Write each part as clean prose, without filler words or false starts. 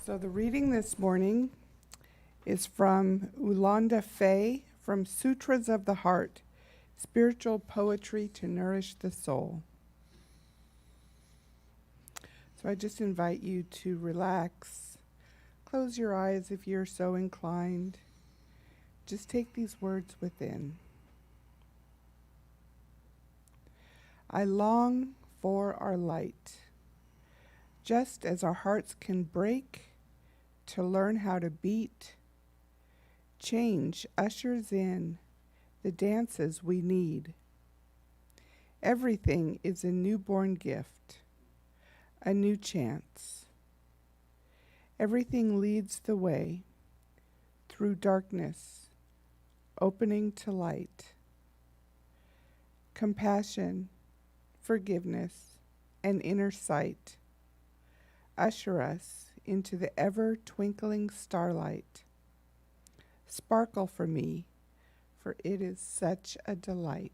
So the reading this morning is from Ulanda Fay from Sutras of the Heart, Spiritual Poetry to Nourish the Soul. So I just invite you to relax. Close your eyes if you're so inclined. Just take these words within. I long for our light, just as our hearts can break to learn how to beat. Change ushers in the dances we need. Everything is a newborn gift, a new chance. Everything leads the way through darkness, opening to light. Compassion, forgiveness, and inner sight usher us into the ever-twinkling starlight. Sparkle for me, for it is such a delight.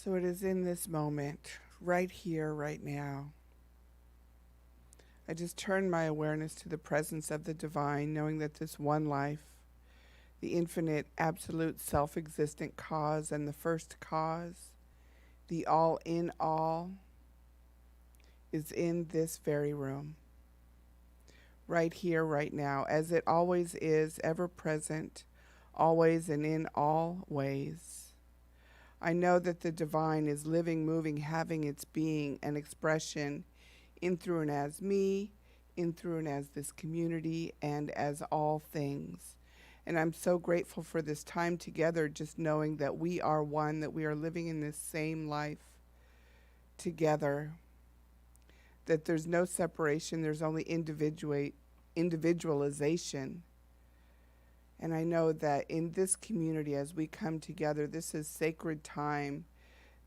So it is in this moment, right here, right now, I just turn my awareness to the presence of the divine, knowing that this one life, the infinite, absolute, self-existent cause and the first cause, the all in all, is in this very room, right here, right now, as it always is, ever present, always and in all ways. I know that the divine is living, moving, having its being and expression in, through, and as me, in, through, and as this community, and as all things. And I'm so grateful for this time together, just knowing that we are one, that we are living in this same life together, that there's no separation, there's only individualization. And I know that in this community, as we come together, this is sacred time,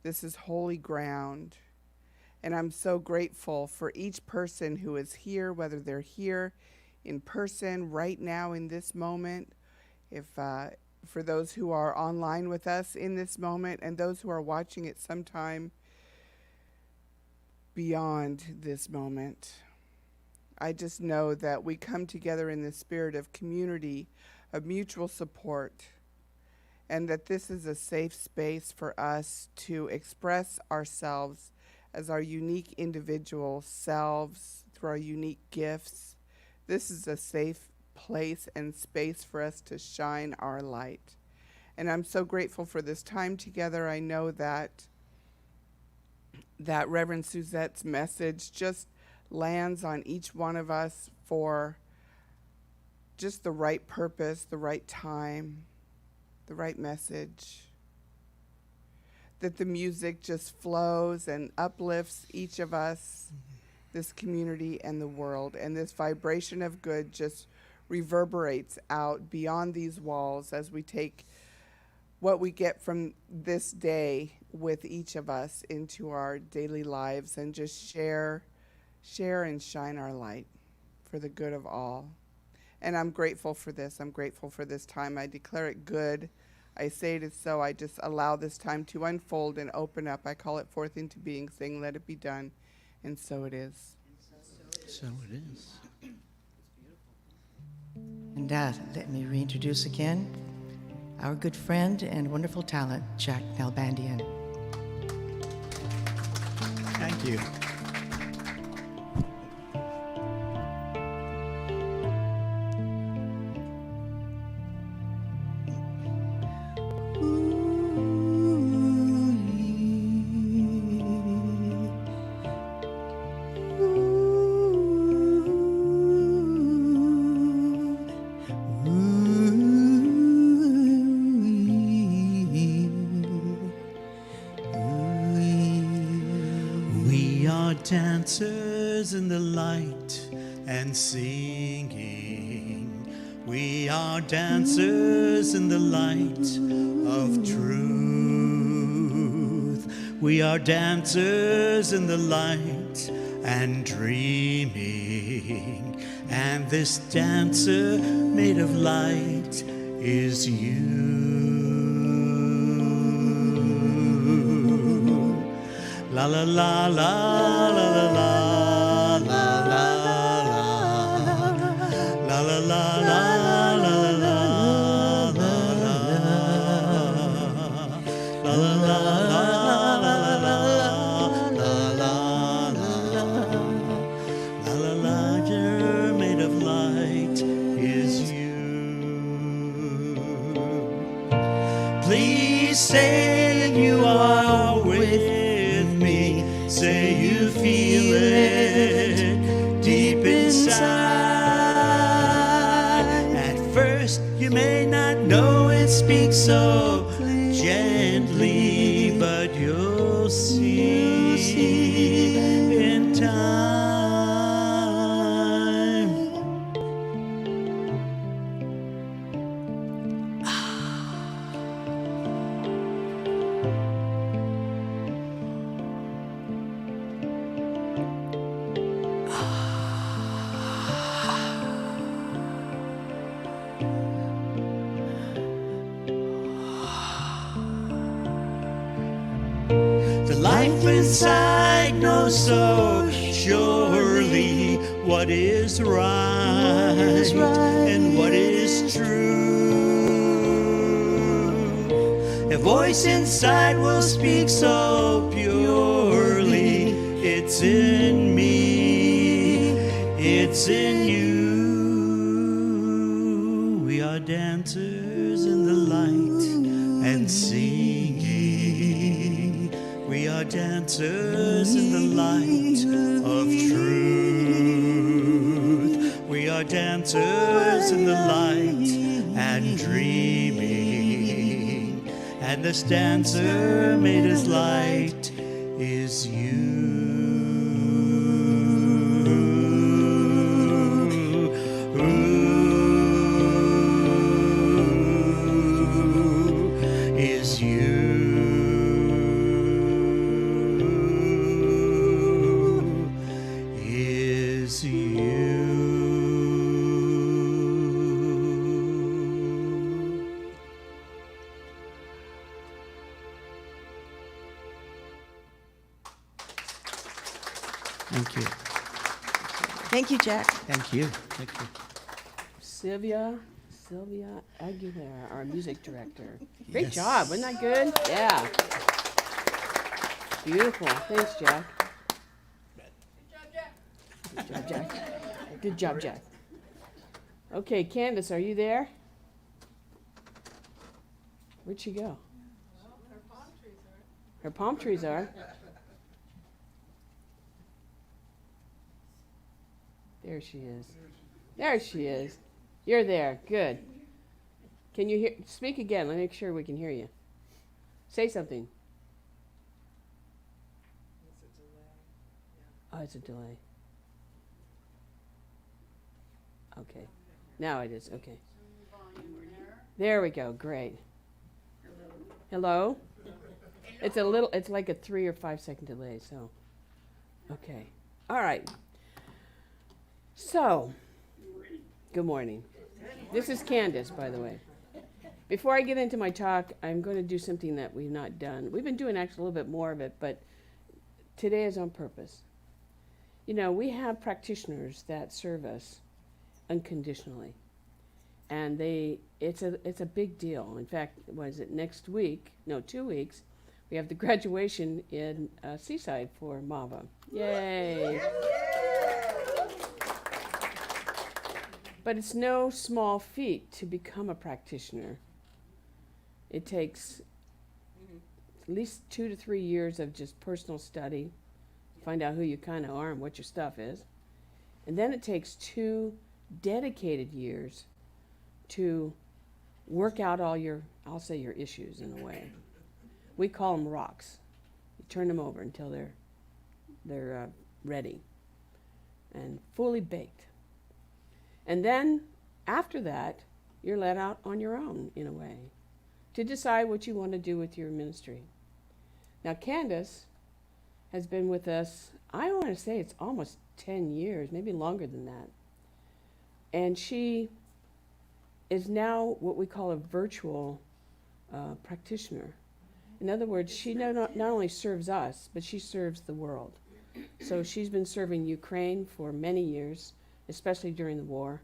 this is holy ground. And I'm so grateful for each person who is here, whether they're here in person right now in this moment, if for those who are online with us in this moment, and those who are watching it sometime beyond this moment. I just know that we come together in the spirit of community, of mutual support, and that this is a safe space for us to express ourselves as our unique individual selves through our unique gifts. This is a safe place and space for us to shine our light. And I'm so grateful for this time together. I know that Reverend Suzette's message just lands on each one of us for just the right purpose, the right time, the right message. That the music just flows and uplifts each of us, this community and the world, and this vibration of good just reverberates out beyond these walls as we take what we get from this day with each of us into our daily lives and just share and shine our light for the good of all. And I'm grateful for this. I'm grateful for this time. I declare it good. I say it is so. I just allow this time to unfold and open up. I call it forth into being, saying, let it be done. And so it is. So it is. And let me reintroduce again our good friend and wonderful talent, Jack Nalbandian. Thank you. Dancers in the light and singing. We are dancers in the light of truth. We are dancers in the light and dreaming. And this dancer made of light is you. La la la la la la la la la la la made of light is you. Please say you are with me. Say you feel it deep inside. At first you may not know it speaks so gently, but you'll see in time. The life inside knows so surely what is right, and what is true. A voice inside will speak so purely. It's in me, it's in you. We are dancers in the light and singing. We are dancers in the light of truth. We are dancers in the light and dreaming. And this dancer made his light is you. Is you. Is you. Thank you. Thank you, Jack. Thank you. Thank you. Sylvia Aguilera, our music director. Great Yes. job, wasn't that good? Yeah. Beautiful. Thanks, Jack. Good job, Jack. Good job, Jack. Okay, Candace, are you there? Where'd she go? Her palm trees are. There she is. There she is. You're there. Good. Can you hear? Speak again. Let me make sure we can hear you. Say something. Oh, it's a delay. Okay. Now it is. Okay. There we go. Great. Hello? It's a little, it's like a 3 or 5 second delay, so. Okay. All right. So, good morning. This is Candace, by the way. Before I get into my talk, I'm going to do something that we've not done. We've been doing actually a little bit more of it, but today is on purpose. You know, we have practitioners that serve us unconditionally, and it's a big deal. In fact, was it next week? No, 2 weeks. We have the graduation in Seaside for MAVA. Yay! But it's no small feat to become a practitioner. It takes at least 2 to 3 years of just personal study, find out who you kind of are and what your stuff is. And then it takes 2 dedicated years to work out all your, I'll say your issues in a way. We call them rocks. You turn them over until they're ready and fully baked. And then, after that, you're let out on your own, in a way, to decide what you want to do with your ministry. Now, Candace has been with us, I want to say it's almost 10 years, maybe longer than that. And she is now what we call a virtual practitioner. In other words, she not only serves us, but she serves the world. So she's been serving Ukraine for many years, especially during the war,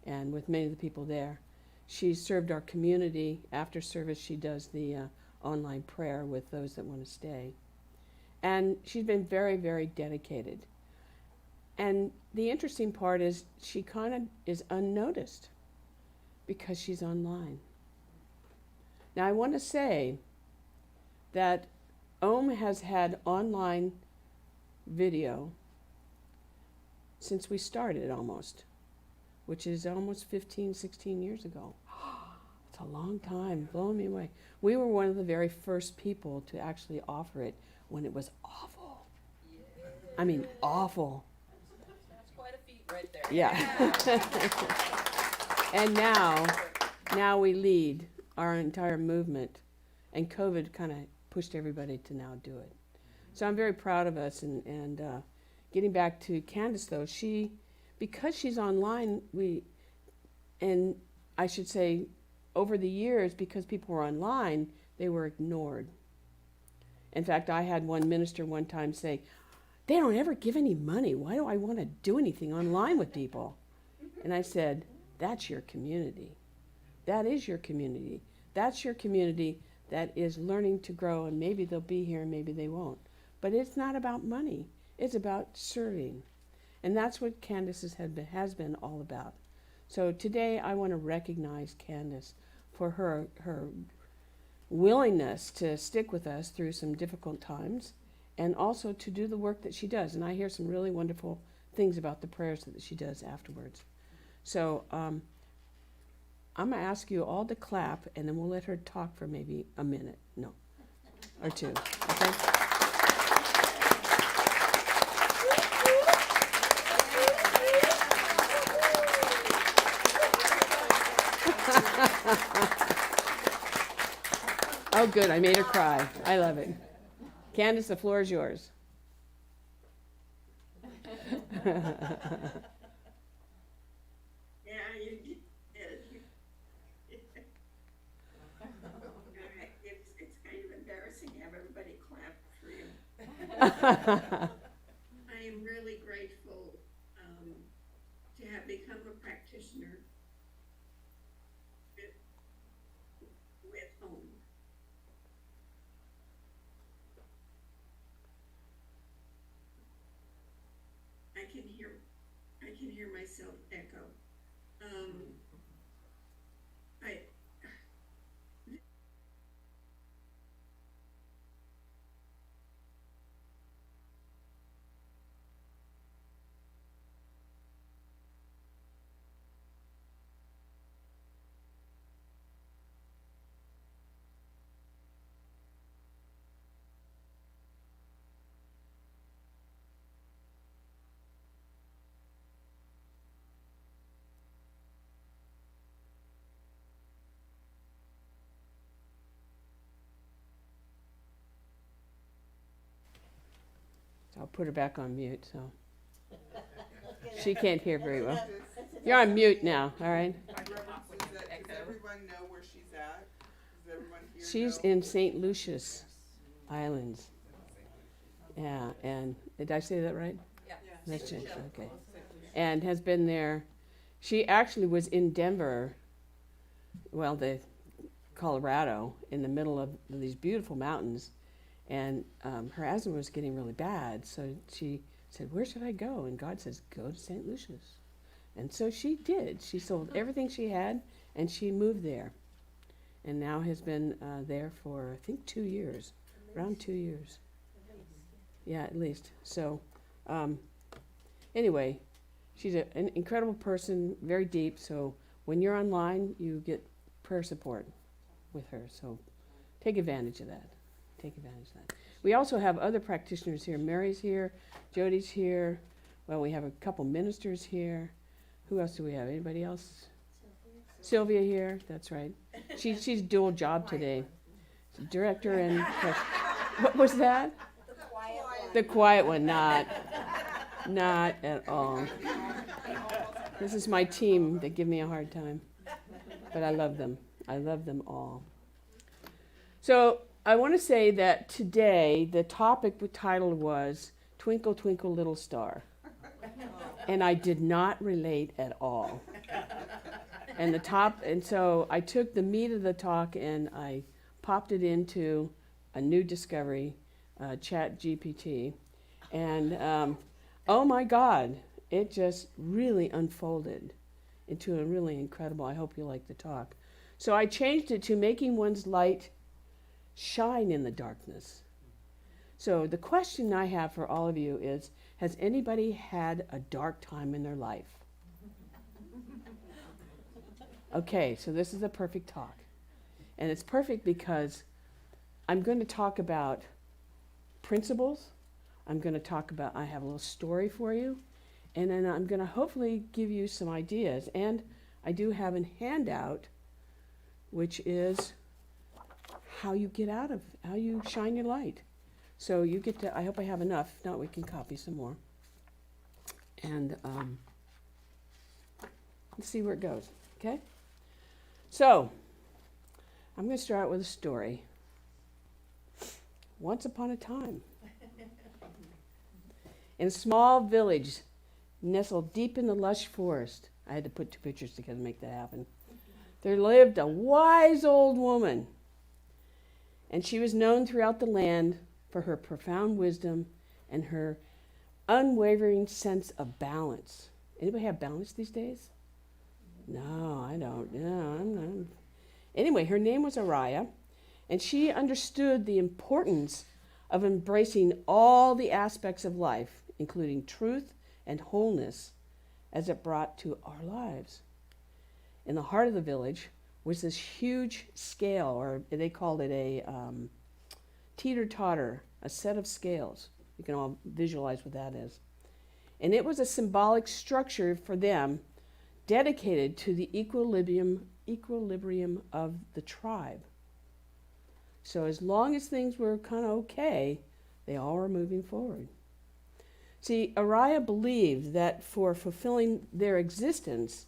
and with many of the people there. She's served our community. After service, she does the online prayer with those that want to stay. And she's been very, very dedicated. And the interesting part is she kind of is unnoticed because she's online. Now, I want to say that OHM has had online video since we started almost, which is almost 15, 16 years ago. It's a long time, blowing me away. We were one of the very first people to actually offer it when it was awful. Yeah. I mean, awful. That's quite a feat right there. Yeah. And now we lead our entire movement, and COVID kind of pushed everybody to now do it. So I'm very proud of us, and getting back to Candace, though, because she's online, and I should say, over the years, because people were online, they were ignored. In fact, I had one minister one time say, they don't ever give any money. Why do I want to do anything online with people? And I said, that's your community. That is your community. That's your community that is learning to grow, and maybe they'll be here and maybe they won't. But it's not about money. It's about serving. And that's what Candace has been all about. So today I want to recognize Candace for her willingness to stick with us through some difficult times, and also to do the work that she does. And I hear some really wonderful things about the prayers that she does afterwards. So I'm going to ask you all to clap, and then we'll let her talk for maybe a minute. No, or two. Okay? Oh, good. I made her cry. I love it. Candace, the floor is yours. It's kind of embarrassing to have everybody clap for you. I am really grateful to have become a practitioner with home. I can hear myself echo. I'll put her back on mute, so she can't hear very well. You're on mute now, all right? Does everyone know where she's at? Does everyone here She's know? in St. Lucia's Islands. Yeah, and did I say that right? Yeah. That's it, okay. And has been there. She actually was in Denver, well, the Colorado, in the middle of these beautiful mountains, and her asthma was getting really bad. So she said, "Where should I go?" And God says, "Go to St. Lucia's." And so she did. She sold everything she had, and she moved there, and now has been there for I think 2 years, around 2 years. Yeah, at least. So, anyway, she's an incredible person, very deep. So when you're online, you get prayer support with her. So take advantage of that. Take advantage of that. We also have other practitioners here. Mary's here. Jody's here. Well, we have a couple ministers here. Who else do we have? Anybody else? Sylvia here. That's right. She's dual job today. Director and what was that? The quiet one, not at all. This is my team that give me a hard time, but I love them. I love them all. So I want to say that today the topic title was "Twinkle, Twinkle, Little Star," and I did not relate at all. And so I took the meat of the talk and I popped it into a new discovery. Chat GPT, and oh my God, it just really unfolded into a really incredible. I hope you like the talk. So I changed it to making one's light shine in the darkness. So the question I have for all of you is, has anybody had a dark time in their life? Okay, so this is a perfect talk. And it's perfect because I'm going to talk about principles. I'm going to talk about, I have a little story for you, and then I'm going to hopefully give you some ideas. And I do have a handout, which is how you shine your light. So you get to, I hope I have enough. If not, we can copy some more. And let's see where it goes, okay? So I'm going to start with a story. Once upon a time. in a small village nestled deep in the lush forest. I had to put two pictures together to make that happen. There lived a wise old woman, and she was known throughout the land for her profound wisdom and her unwavering sense of balance. Anybody have balance these days? No, I don't. No, I'm not. Anyway, her name was Araya, and she understood the importance of embracing all the aspects of life, including truth and wholeness, as it brought to our lives. In the heart of the village was this huge scale, or they called it a teeter-totter, a set of scales. You can all visualize what that is. And it was a symbolic structure for them dedicated to the equilibrium of the tribe. So as long as things were kind of okay, they all were moving forward. See, Araya believed that for fulfilling their existence,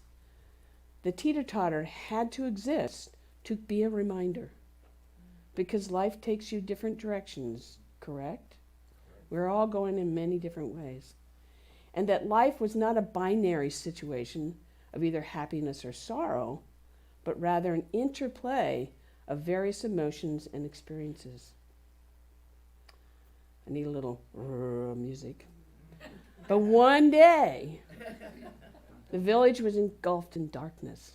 the teeter-totter had to exist to be a reminder. Because life takes you different directions, correct? We're all going in many different ways. And that life was not a binary situation of either happiness or sorrow, but rather an interplay of various emotions and experiences. I need a little music. But one day, the village was engulfed in darkness.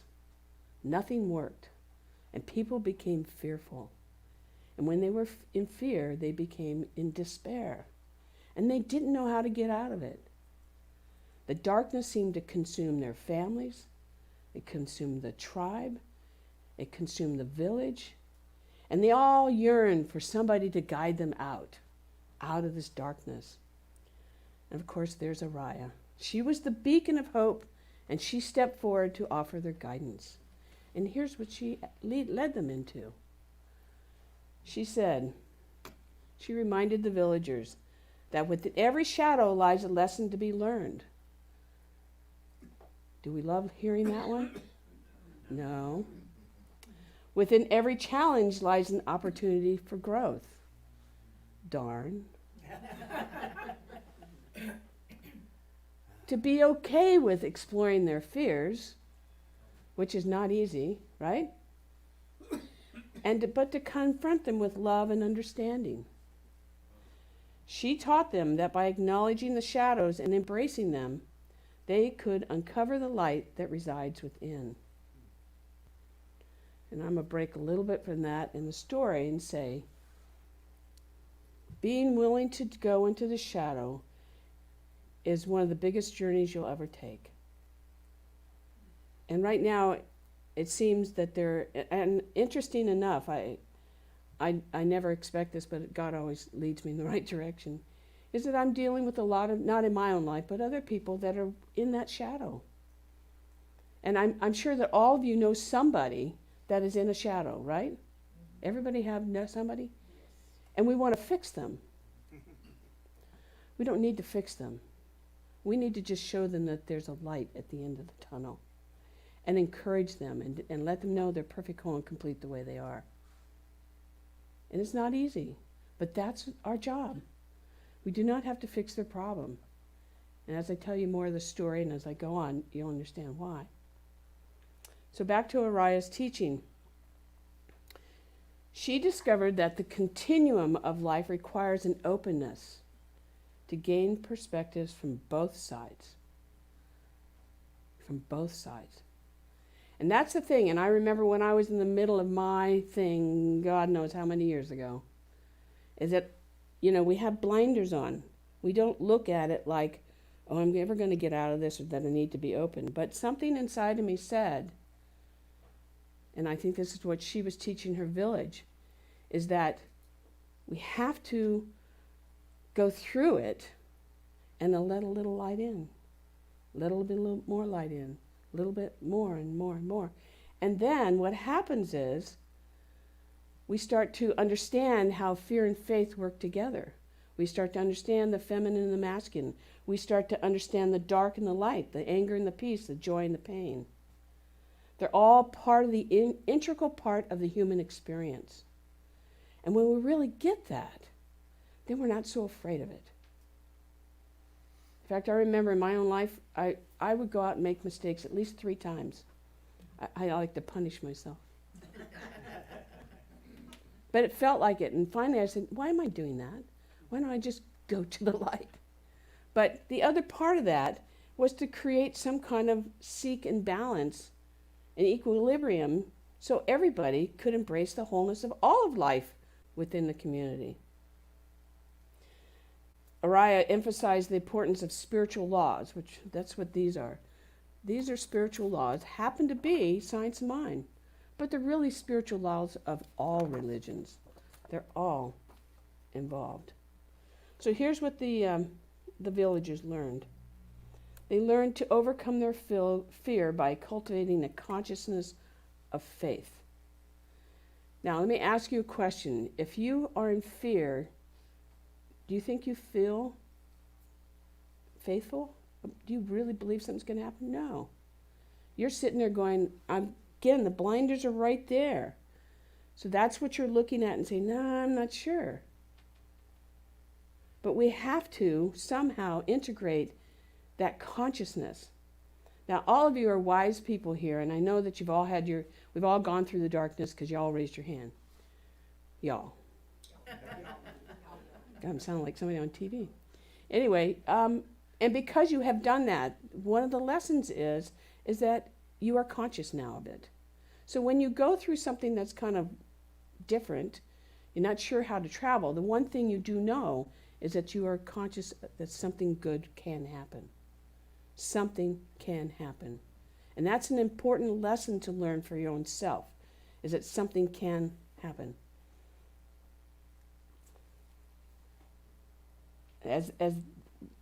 Nothing worked, and people became fearful. And when they were in fear, they became in despair, and they didn't know how to get out of it. The darkness seemed to consume their families, it consumed the tribe, it consumed the village, and they all yearned for somebody to guide them out of this darkness. And of course, there's Araya. She was the beacon of hope, and she stepped forward to offer their guidance. And here's what she led them into. She said, she reminded the villagers that within every shadow lies a lesson to be learned. Do we love hearing that one? No. Within every challenge lies an opportunity for growth. Darn. To be okay with exploring their fears, which is not easy, right? But to confront them with love and understanding. She taught them that by acknowledging the shadows and embracing them, they could uncover the light that resides within. And I'm going to break a little bit from that in the story and say, being willing to go into the shadow is one of the biggest journeys you'll ever take. And right now, it seems that they're, and interesting enough, I never expect this, but God always leads me in the right direction, is that I'm dealing with a lot of, not in my own life, but other people that are in that shadow. And I'm sure that all of you know somebody that is in a shadow, right? Everybody know somebody? And we want to fix them. We don't need to fix them. We need to just show them that there's a light at the end of the tunnel and encourage them and let them know they're perfect, whole, and complete the way they are. And it's not easy, but that's our job. We do not have to fix their problem. And as I tell you more of the story and as I go on, you'll understand why. So back to Araya's teaching. She discovered that the continuum of life requires an openness to gain perspectives from both sides. From both sides. And that's the thing, and I remember when I was in the middle of my thing, God knows how many years ago, is that, we have blinders on. We don't look at it like, oh, I'm never going to get out of this or that I need to be open. But something inside of me said, and I think this is what she was teaching her village, is that we have to go through it and let a little light in, let a little more light in, a little bit more and more and more. And then what happens is we start to understand how fear and faith work together. We start to understand the feminine and the masculine. We start to understand the dark and the light, the anger and the peace, the joy and the pain. They're all part of the integral part of the human experience. And when we really get that, then we're not so afraid of it. In fact, I remember in my own life, I would go out and make mistakes at least 3 times. I like to punish myself. But it felt like it. And finally I said, why am I doing that? Why don't I just go to the light? But the other part of that was to create some kind of seek and balance and equilibrium so everybody could embrace the wholeness of all of life within the community. Araya emphasized the importance of spiritual laws, which that's what these are. These are spiritual laws, happen to be science of mind, but they're really spiritual laws of all religions. They're all involved. So here's what the villagers learned. They learned to overcome their fear by cultivating a consciousness of faith. Now, let me ask you a question. If you are in fear, do you think you feel faithful? Do you really believe something's going to happen? No. You're sitting there going, again, the blinders are right there. So that's what you're looking at and saying, no, I'm not sure. But we have to somehow integrate that consciousness. Now, all of you are wise people here, and I know that we've all gone through the darkness because you all raised your hand. Y'all. God, I'm sounding like somebody on TV. Anyway, and because you have done that, one of the lessons is that you are conscious now of it. So when you go through something that's kind of different, you're not sure how to travel, the one thing you do know is that you are conscious that something good can happen. Something can happen. And that's an important lesson to learn for your own self, is that something can happen. As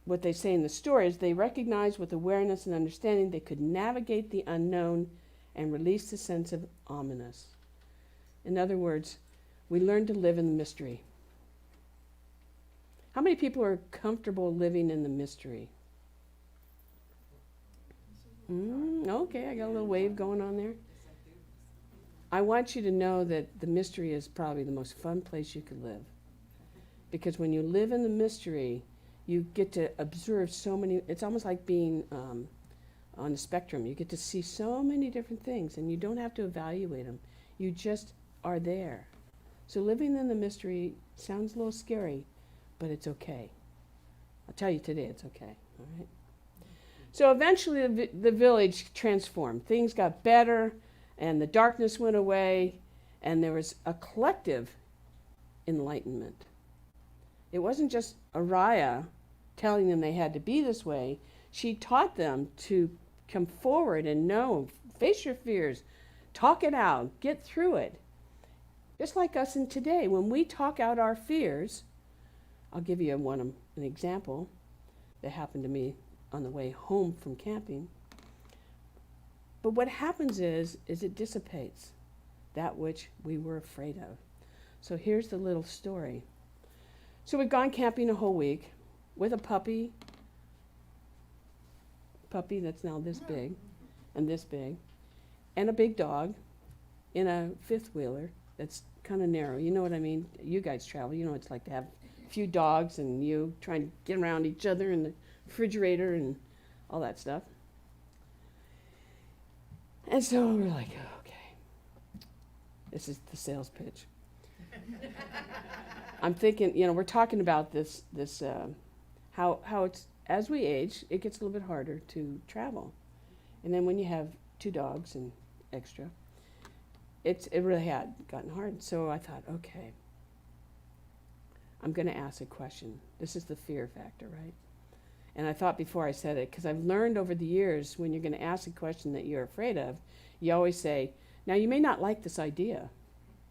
what they say in the story is they recognized with awareness and understanding they could navigate the unknown and release the sense of ominous. In other words, we learn to live in the mystery. How many people are comfortable living in the mystery? Okay, I got a little wave going on there. I want you to know that the mystery is probably the most fun place you could live. Because when you live in the mystery, you get to observe so many, it's almost like being on the spectrum. You get to see so many different things, and you don't have to evaluate them. You just are there. So living in the mystery sounds a little scary, but it's okay. I'll tell you today it's okay, all right? So eventually the village transformed. Things got better, and the darkness went away, and there was a collective enlightenment. It wasn't just Araya telling them they had to be this way. She taught them to come forward and know, face your fears, talk it out, get through it. Just like us in today, when we talk out our fears, I'll give you an example that happened to me on the way home from camping. But what happens is it dissipates that which we were afraid of. So here's the little story. So we've gone camping a whole week with a puppy that's now this big, and a big dog in a fifth wheeler that's kind of narrow. You know what I mean? You guys travel, you know what it's like to have a few dogs and you trying to get around each other in the refrigerator and all that stuff. And so we're like, okay, this is the sales pitch. I'm thinking, we're talking about this how it's, as we age, it gets a little bit harder to travel. And then when you have 2 dogs and extra, it really had gotten hard. So I thought, okay, I'm going to ask a question. This is the fear factor, right? And I thought before I said it, because I've learned over the years, when you're going to ask a question that you're afraid of, you always say, now you may not like this idea,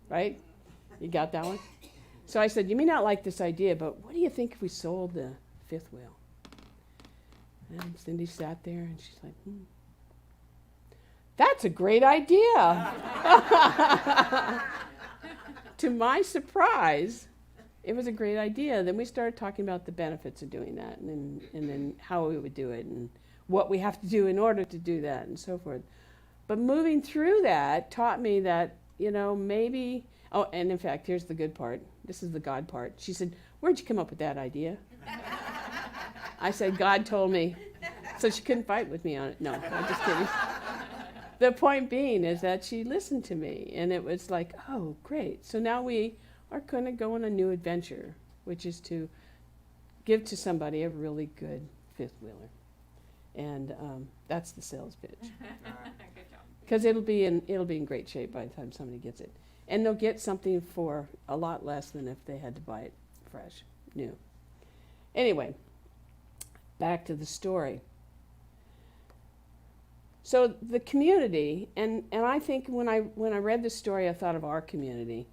right? You got that one? So I said, you may not like this idea, but what do you think if we sold the fifth wheel? And Cindy sat there and she's like, that's a great idea. To my surprise, it was a great idea. Then we started talking about the benefits of doing that, and then how we would do it, and what we have to do in order to do that, and so forth. But moving through that taught me that, maybe, oh, and in fact, here's the good part. This is the God part. She said, where'd you come up with that idea? I said, God told me. So she couldn't fight with me on it. No, I'm just kidding. The point being is that she listened to me, and it was like, oh, great. So now we are going to go on a new adventure, which is to give to somebody a really good fifth wheeler. And that's the sales pitch. Good job. Because it'll be in great shape by the time somebody gets it. And they'll get something for a lot less than if they had to buy it fresh, new. Anyway, back to the story. So the community, and I think when I read the story, I thought of our community.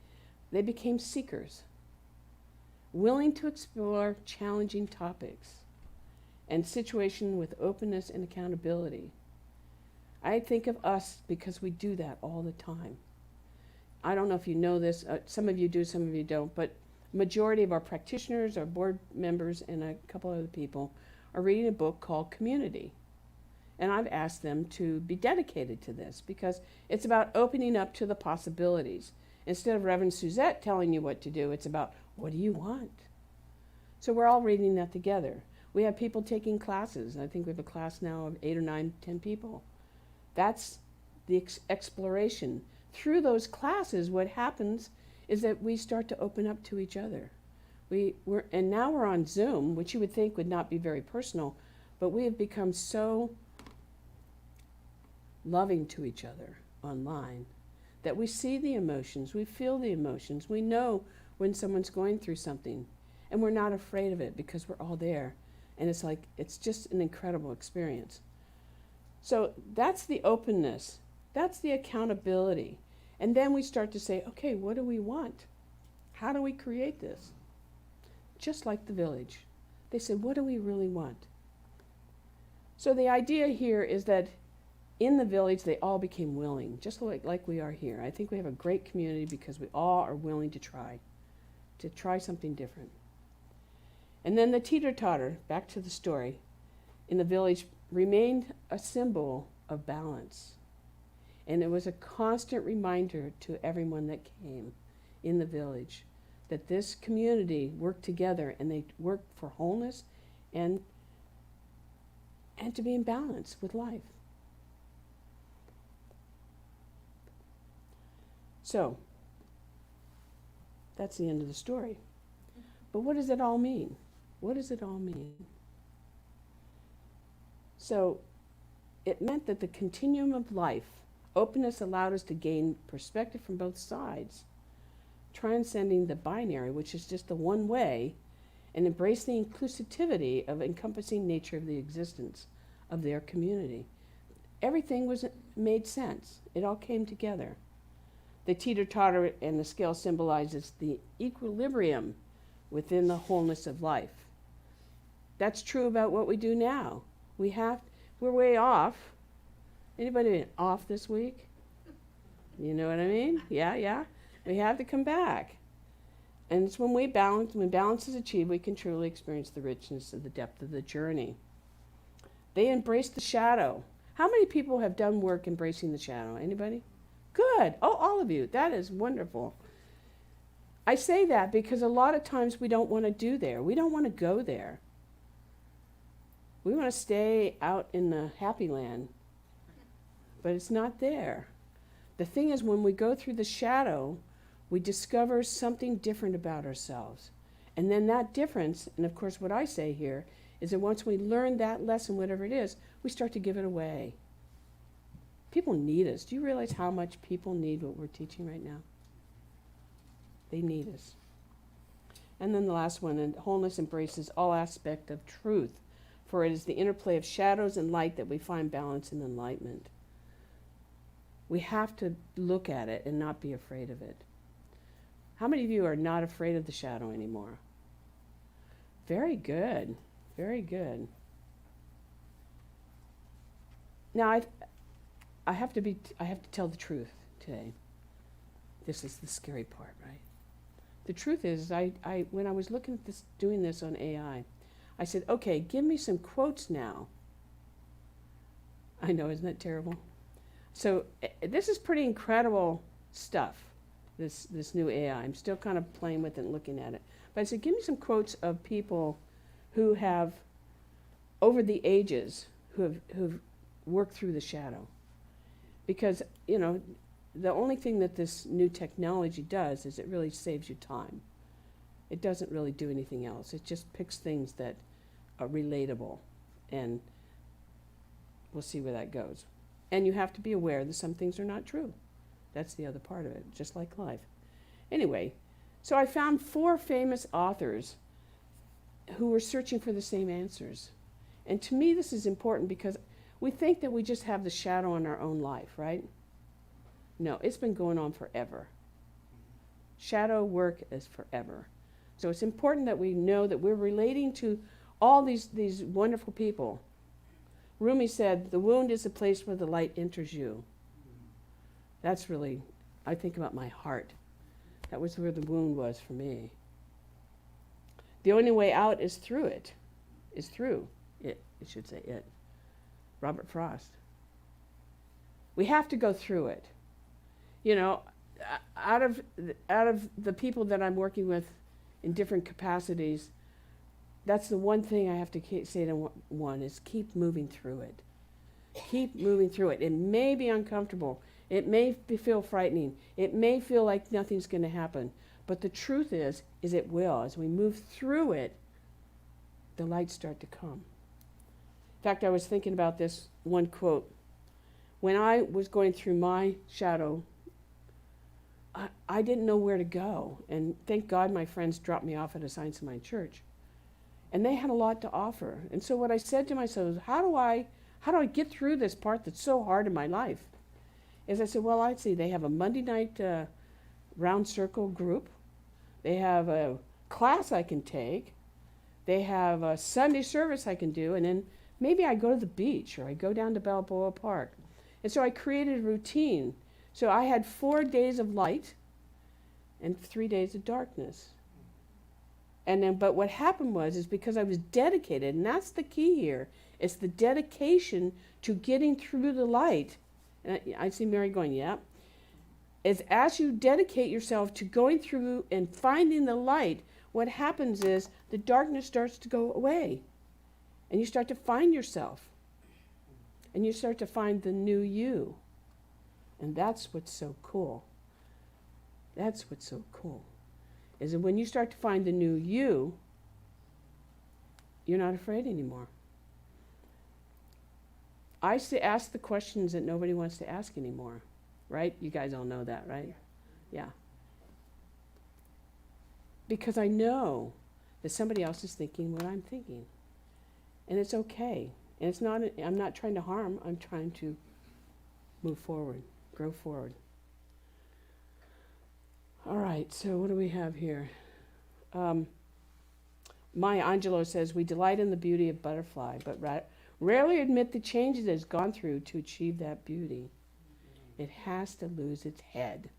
They became seekers, willing to explore challenging topics and situations with openness and accountability. I think of us because we do that all the time. I don't know if you know this, some of you do, some of you don't, but majority of our practitioners, our board members, and a couple other people are reading a book called Community. And I've asked them to be dedicated to this because it's about opening up to the possibilities. Instead of Reverend Suzette telling you what to do, it's about, what do you want? So we're all reading that together. We have people taking classes. I think we have a class now of 8 or 9, 10 people. That's the exploration. Through those classes, what happens is that we start to open up to each other. And now we're on Zoom, which you would think would not be very personal, but we have become so loving to each other online that we see the emotions, we feel the emotions, we know when someone's going through something, and we're not afraid of it because we're all there. And it's like, it's just an incredible experience. So that's the openness, that's the accountability. And then we start to say, okay, what do we want? How do we create this? Just like the village. They said, what do we really want? So the idea here is that in the village, they all became willing, just like we are here. I think we have a great community because we all are willing to try something different. And then the teeter-totter, back to the story, in the village remained a symbol of balance. And it was a constant reminder to everyone that came in the village that this community worked together and they worked for wholeness and to be in balance with life. So, that's the end of the story. But what does it all mean? What does it all mean? So, it meant that the continuum of life, openness allowed us to gain perspective from both sides, transcending the binary, which is just the one way, and embrace the inclusivity of encompassing nature of the existence of their community. Everything made sense. It all came together. The teeter-totter and the scale symbolizes the equilibrium within the wholeness of life. That's true about what we do now. We're way off. Anybody been off this week? You know what I mean? Yeah. We have to come back. And it's when balance is achieved, we can truly experience the richness of the depth of the journey. They embrace the shadow. How many people have done work embracing the shadow? Anybody? Good. Oh, all of you. That is wonderful. I say that because a lot of times we don't want to do there. We don't want to go there. We want to stay out in the happy land, but it's not there. The thing is, when we go through the shadow, we discover something different about ourselves. And then that difference, and of course what I say here, is that once we learn that lesson, whatever it is, we start to give it away. People need us. Do you realize how much people need what we're teaching right now? They need us. And then the last one, and wholeness embraces all aspect of truth, for it is the interplay of shadows and light that we find balance and enlightenment. We have to look at it and not be afraid of it. How many of you are not afraid of the shadow anymore? Very good. Very good. Now, I have to tell the truth today. This is the scary part, right? The truth is, when I was looking at doing this on AI, I said, okay, give me some quotes now. I know, isn't that terrible? So this is pretty incredible stuff, this new AI. I'm still kind of playing with it and looking at it. But I said, give me some quotes of people who have over the ages who've worked through the shadow. Because, the only thing that this new technology does is it really saves you time. It doesn't really do anything else. It just picks things that are relatable, and we'll see where that goes. And you have to be aware that some things are not true. That's the other part of it, just like life. Anyway, so I found 4 famous authors who were searching for the same answers. And to me, this is important because we think that we just have the shadow in our own life, right? No, it's been going on forever. Shadow work is forever. So it's important that we know that we're relating to all these wonderful people. Rumi said, the wound is the place where the light enters you. That's really, I think about my heart. That was where the wound was for me. The only way out is through it. Is through it. I should say it. Robert Frost. We have to go through it. Out of the people that I'm working with in different capacities, that's the one thing I have to say to one is keep moving through it. Keep moving through it. It may be uncomfortable. It may feel frightening. It may feel like nothing's going to happen. But the truth is it will. As we move through it, the lights start to come. In fact, I was thinking about this one quote. When I was going through my shadow, I didn't know where to go. And thank God my friends dropped me off at a Science of Mind church. And they had a lot to offer. And so what I said to myself was, how do I get through this part that's so hard in my life? Is I said, well, I see they have a Monday night round circle group. They have a class I can take. They have a Sunday service I can do. And then maybe I go to the beach or I go down to Balboa Park. And so I created a routine. So I had 4 days of light and 3 days of darkness. And then, but what happened is because I was dedicated, and that's the key here, it's the dedication to getting through the light. And I see Mary going, yeah. It's as you dedicate yourself to going through and finding the light, what happens is the darkness starts to go away. And you start to find yourself. And you start to find the new you. And that's what's so cool. That's what's so cool. Is that when you start to find the new you, you're not afraid anymore. I ask the questions that nobody wants to ask anymore, right? You guys all know that, right? Yeah. Because I know that somebody else is thinking what I'm thinking. And it's okay. And it's not, I'm not trying to harm, I'm trying to move forward, grow forward. All right, so what do we have here? Maya Angelou says, we delight in the beauty of butterfly, but rarely admit the changes it has gone through to achieve that beauty. It has to lose its head.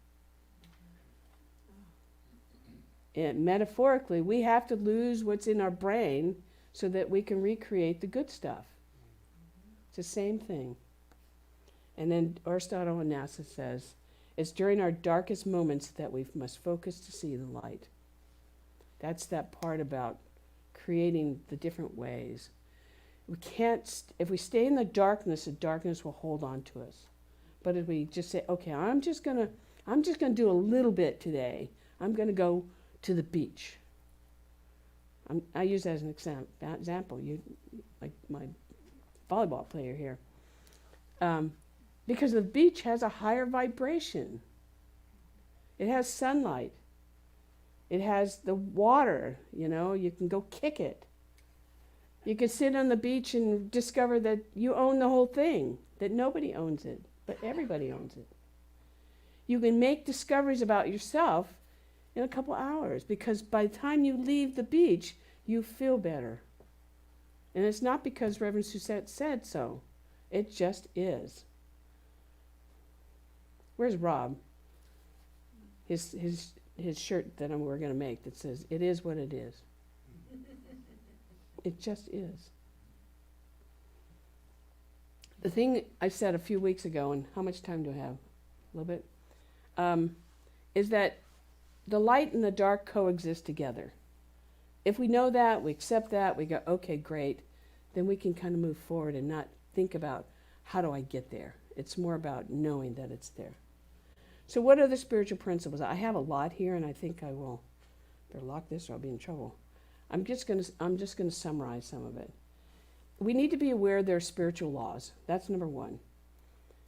And metaphorically, we have to lose what's in our brain so that we can recreate the good stuff. It's the same thing. And then Aristotle and NASA says, it's during our darkest moments that we must focus to see the light. That's that part about creating the different ways. We can't, if we stay in the darkness will hold on to us. But if we just say, okay, I'm just gonna do a little bit today. I'm gonna go to the beach. I use that as an example. You, like my volleyball player here. Because the beach has a higher vibration. It has sunlight. It has the water, you can go kick it. You can sit on the beach and discover that you own the whole thing, that nobody owns it, but everybody owns it. You can make discoveries about yourself in a couple hours, because by the time you leave the beach, you feel better. And it's not because Reverend Suzette said so. It just is. Where's Rob? His shirt that we're going to make that says, it is what it is. It just is. The thing I said a few weeks ago, and how much time do I have? A little bit? Is that the light and the dark coexist together. If we know that, we accept that, we go, okay, great. then we can kind of move forward and not think about how do I get there. It's more about knowing that it's there. So what are the spiritual principles? I have a lot here, and I think I will better lock this or I'll be in trouble. I'm just going to summarize some of it. We need to be aware there are spiritual laws. That's number one.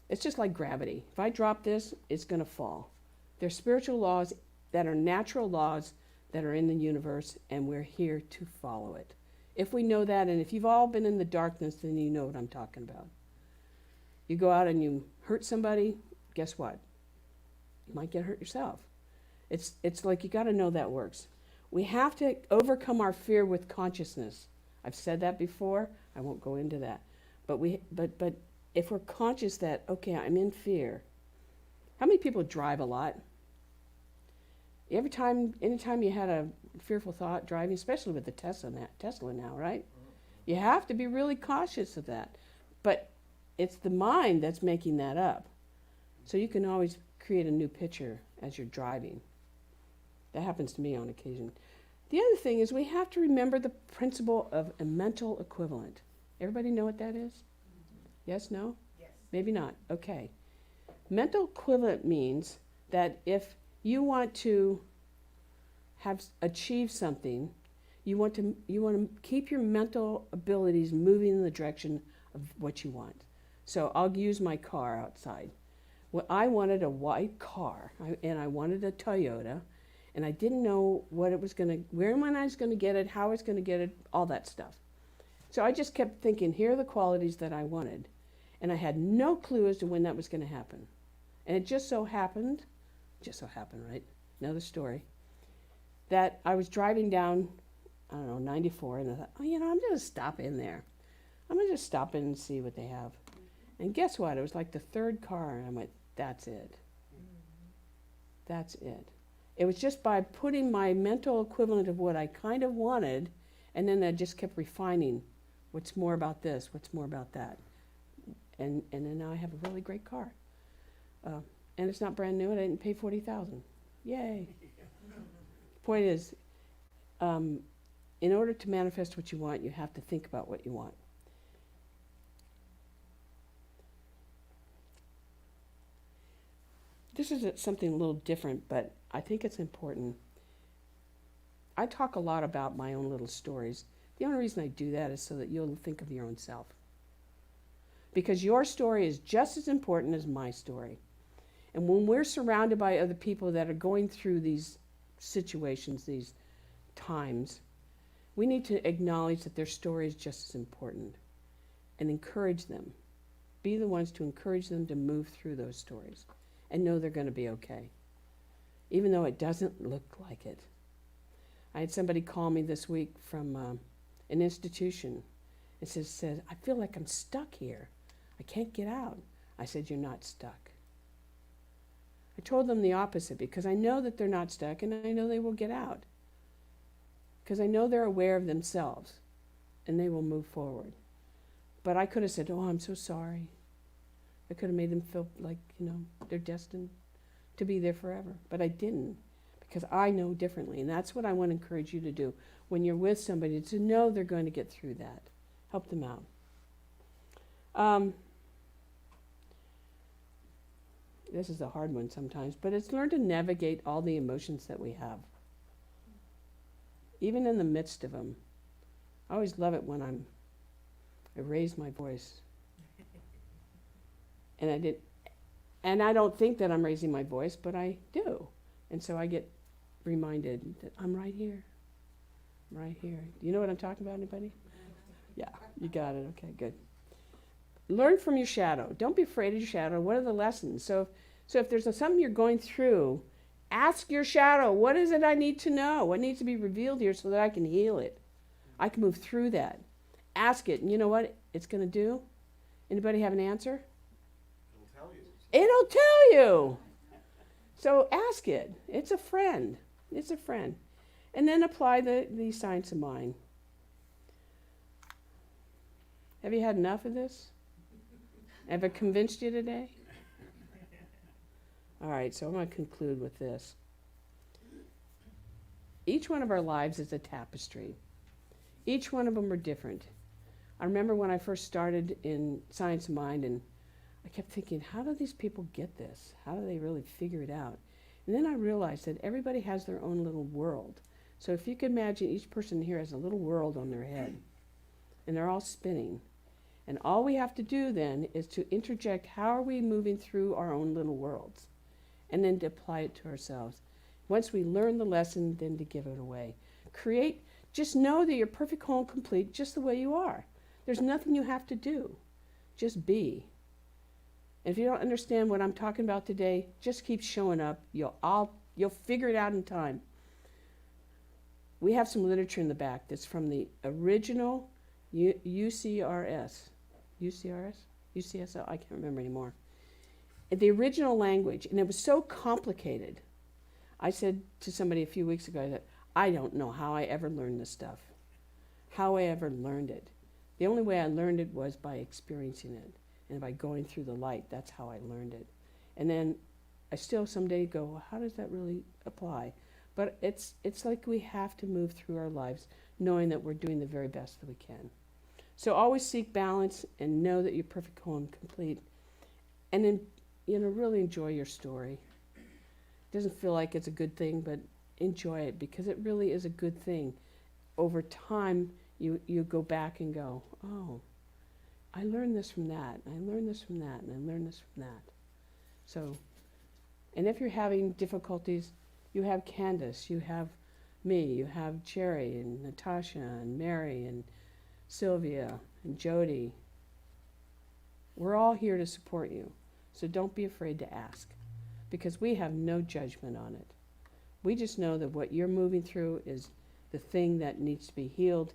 It's just like gravity. If I drop this, it's going to fall. There's spiritual laws that are natural laws that are in the universe, and we're here to follow it. If we know that, and if you've all been in the darkness, then you know what I'm talking about. You go out and you hurt somebody, guess what? You might get hurt yourself. It's like you got to know that works. We have to overcome our fear with consciousness. I've said that before. I won't go into that. But if we're conscious that, okay, I'm in fear. How many people drive a lot? Anytime you had a fearful thought driving, especially with the Tesla now, right? You have to be really cautious of that. But it's the mind that's making that up. So you can always create a new picture as you're driving. That happens to me on occasion. The other thing is we have to remember the principle of a mental equivalent. Everybody know what that is? Yes, no? Yes. Maybe not. Okay. Mental equivalent means that if you want to achieve something, you want to keep your mental abilities moving in the direction of what you want. So I'll use my car outside. Well, I wanted a white car, and I wanted a Toyota, and I didn't know where and when I was going to get it, how I was going to get it, all that stuff. So I just kept thinking, here are the qualities that I wanted, and I had no clue as to when that was going to happen. And it just so happened, right? Another story, that I was driving down, 94, and I thought, I'm going to stop in there. I'm going to just stop in and see what they have. And guess what? It was like the third car, and I went, that's it. That's it. It was just by putting my mental equivalent of what I kind of wanted, and then I just kept refining what's more about this, what's more about that. And then now I have a really great car. And it's not brand new, and I didn't pay $40,000. Yay. Point is, in order to manifest what you want, you have to think about what you want. This is something a little different, but I think it's important. I talk a lot about my own little stories. The only reason I do that is so that you'll think of your own self. Because your story is just as important as my story. And when we're surrounded by other people that are going through these situations, these times, we need to acknowledge that their story is just as important and encourage them. Be the ones to encourage them to move through those stories and know they're going to be okay, even though it doesn't look like it. I had somebody call me this week from an institution and says, I feel like I'm stuck here. I can't get out. I said, you're not stuck. I told them the opposite because I know that they're not stuck and I know they will get out. Because I know they're aware of themselves and they will move forward. But I could have said, I'm so sorry. I could have made them feel like, they're destined to be there forever. But I didn't because I know differently. And that's what I want to encourage you to do when you're with somebody, to know they're going to get through that. Help them out. This is a hard one sometimes, but it's learn to navigate all the emotions that we have, even in the midst of them. I always love it when I raise my voice. And I don't think that I'm raising my voice, but I do. And so I get reminded that I'm right here. I'm right here. Do you know what I'm talking about, anybody? Yeah, you got it. Okay, good. Learn from your shadow. Don't be afraid of your shadow. What are the lessons? So if there's something you're going through, ask your shadow, what is it I need to know? What needs to be revealed here so that I can heal it? I can move through that. Ask it, and you know what it's going to do? Anybody have an answer? It'll tell you. So ask it. It's a friend. It's a friend. And then apply the science of mind. Have you had enough of this? Have I convinced you today? All right, so I'm going to conclude with this. Each one of our lives is a tapestry. Each one of them are different. I remember when I first started in Science of Mind, and I kept thinking, how do these people get this? How do they really figure it out? And then I realized that everybody has their own little world. So if you can imagine, each person here has a little world on their head, and they're all spinning. And all we have to do then is to interject how are we moving through our own little worlds, and then to apply it to ourselves. Once we learn the lesson, then to give it away. Just know that you're perfect, whole, and complete just the way you are. There's nothing you have to do. Just be. And if you don't understand what I'm talking about today, just keep showing up. You'll figure it out in time. We have some literature in the back that's from the original UCSL, I can't remember anymore. The original language, and it was so complicated. I said to somebody a few weeks ago that I don't know how I ever learned this stuff, how I ever learned it. The only way I learned it was by experiencing it and by going through the light. That's how I learned it. And then I still someday go, well, how does that really apply? But it's like we have to move through our lives knowing that we're doing the very best that we can. So always seek balance and know that you're perfect, whole, and complete. And then, really enjoy your story. It doesn't feel like it's a good thing, but enjoy it because it really is a good thing. Over time, you go back and go, oh, I learned this from that, and I learned this from that, and I learned this from that. So, and if you're having difficulties, you have Candace, you have me, you have Jerry, and Natasha, and Mary, and Sylvia, and Jody. We're all here to support you, so don't be afraid to ask, because we have no judgment on it. We just know that what you're moving through is the thing that needs to be healed,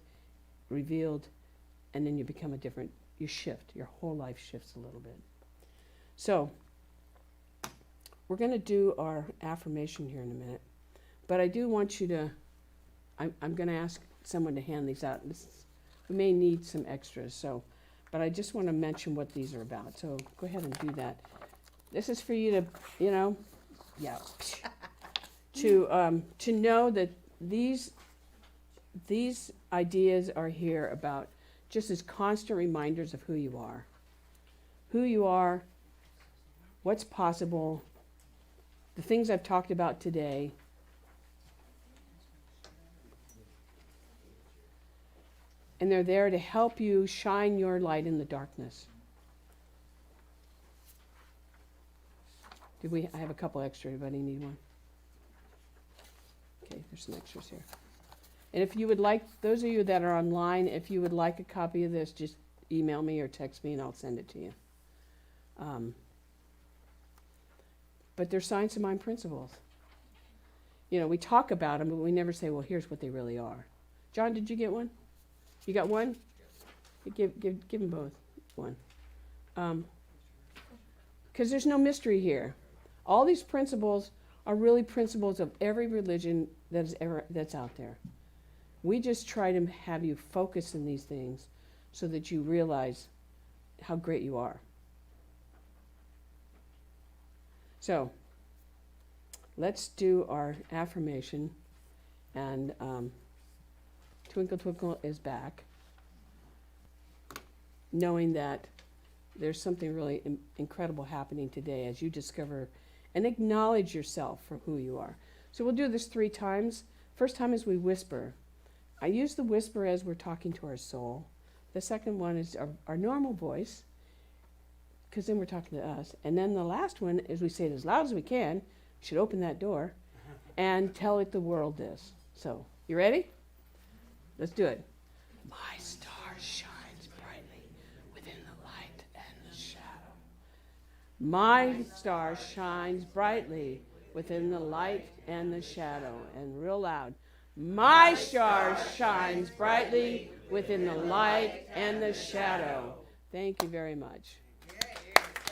revealed, and then you become you shift. Your whole life shifts a little bit. So, we're going to do our affirmation here in a minute, but I do want you to, I'm going to ask someone to hand these out. We may need some extras, but I just want to mention what these are about. So go ahead and do that. This is for you to, to know that these ideas are here about just as constant reminders of who you are, what's possible, the things I've talked about today. And they're there to help you shine your light in the darkness. I have a couple extra. Anybody need one? Okay, there's some extras here. And if you would like, those of you that are online, if you would like a copy of this, just email me or text me and I'll send it to you. But they're Science of Mind principles. We talk about them, but we never say, well, here's what they really are. John, did you get one? You got one? Give them both one. Because there's no mystery here. All these principles are really principles of every religion that's out there. We just try to have you focus on these things so that you realize how great you are. So, let's do our affirmation. And Twinkle Twinkle is back, knowing that there's something really incredible happening today as you discover and acknowledge yourself for who you are. So we'll do this 3 times. First time is we whisper. I use the whisper as we're talking to our soul. The second one is our normal voice, because then we're talking to us. And then the last one is we say it as loud as we can. We should open that door and tell it the world this. So, you ready? Let's do it. My star shines brightly within the light and the shadow. My star shines brightly within the light and the shadow. And real loud. My star shines brightly within the light and the shadow. Thank you very much.